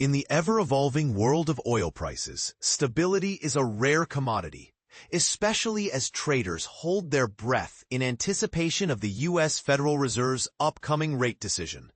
In the ever-evolving world of oil prices, stability is a rare commodity, especially as traders hold their breath in anticipation of the U.S. Federal Reserve's upcoming rate decision.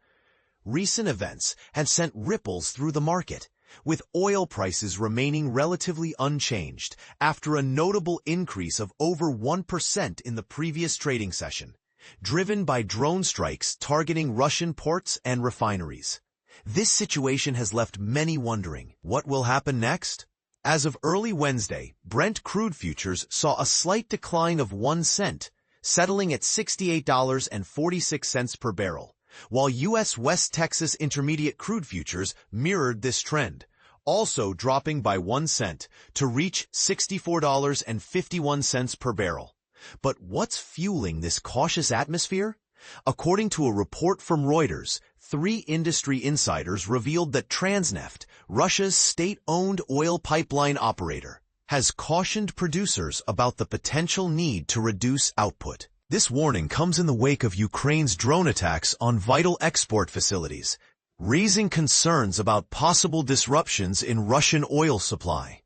Recent events have sent ripples through the market, with oil prices remaining relatively unchanged after a notable increase of over 1% in the previous trading session, driven by drone strikes targeting Russian ports and refineries. This situation has left many wondering, what will happen next? As of early Wednesday, Brent crude futures saw a slight decline of 1 cent, settling at $68.46 per barrel, while U.S. West Texas Intermediate crude futures mirrored this trend, also dropping by 1 cent to reach $64.51 per barrel. But what's fueling this cautious atmosphere? According to a report from Reuters, 3 industry insiders revealed that Transneft, Russia's state-owned oil pipeline operator, has cautioned producers about the potential need to reduce output. This warning comes in the wake of Ukraine's drone attacks on vital export facilities, raising concerns about possible disruptions in Russian oil supply.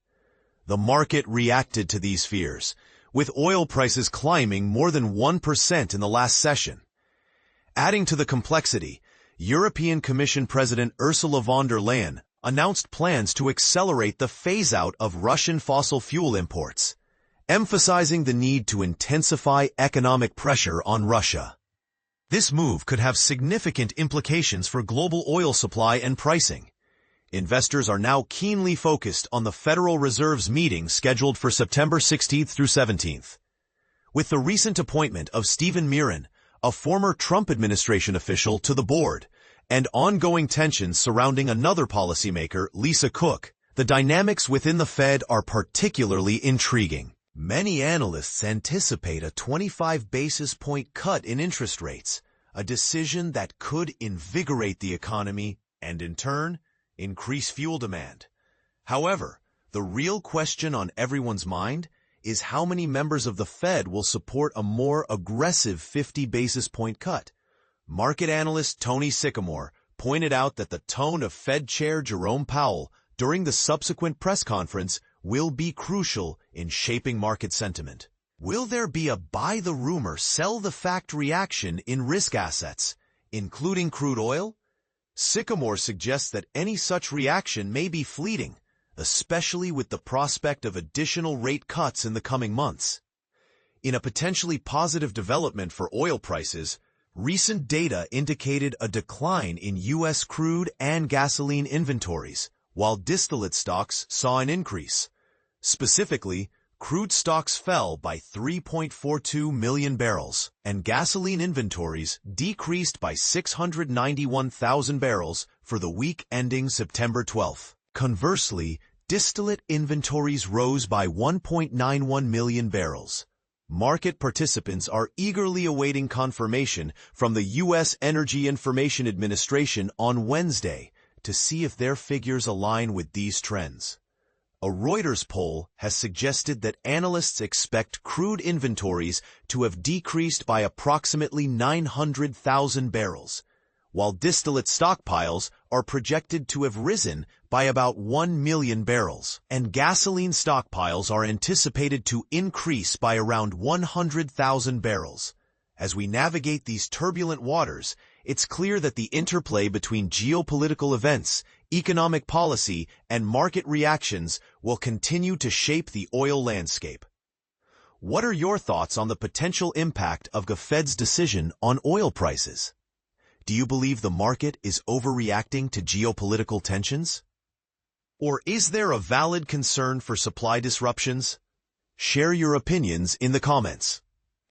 The market reacted to these fears, with oil prices climbing more than 1% in the last session. Adding to the complexity, European Commission President Ursula von der Leyen announced plans to accelerate the phase-out of Russian fossil fuel imports, emphasizing the need to intensify economic pressure on Russia. This move could have significant implications for global oil supply and pricing. Investors are now keenly focused on the Federal Reserve's meeting scheduled for September 16th through 17th. With the recent appointment of Stephen Miran, a former Trump administration official, to the board, and ongoing tensions surrounding another policymaker, Lisa Cook, the dynamics within the Fed are particularly intriguing. Many analysts anticipate a 25 basis point cut in interest rates, a decision that could invigorate the economy and, in turn, increase fuel demand. However, the real question on everyone's mind is how many members of the Fed will support a more aggressive 50 basis point cut. Market analyst Tony Sycamore pointed out that the tone of Fed Chair Jerome Powell during the subsequent press conference will be crucial in shaping market sentiment. Will there be a buy the rumor, sell the fact reaction in risk assets, including crude oil? Sycamore suggests that any such reaction may be fleeting, especially with the prospect of additional rate cuts in the coming months. In a potentially positive development for oil prices, recent data indicated a decline in U.S. crude and gasoline inventories, while distillate stocks saw an increase. Specifically, crude stocks fell by 3.42 million barrels, and gasoline inventories decreased by 691,000 barrels for the week ending September 12th. Conversely, distillate inventories rose by 1.91 million barrels. Market participants are eagerly awaiting confirmation from the U.S. Energy Information Administration on Wednesday to see if their figures align with these trends. A Reuters poll has suggested that analysts expect crude inventories to have decreased by approximately 900,000 barrels, while distillate stockpiles are projected to have risen by about 1 million barrels, and gasoline stockpiles are anticipated to increase by around 100,000 barrels. As we navigate these turbulent waters, it's clear that the interplay between geopolitical events, economic policy, and market reactions will continue to shape the oil landscape. What are your thoughts on the potential impact of the Fed's decision on oil prices? Do you believe the market is overreacting to geopolitical tensions? Or is there a valid concern for supply disruptions? Share your opinions in the comments.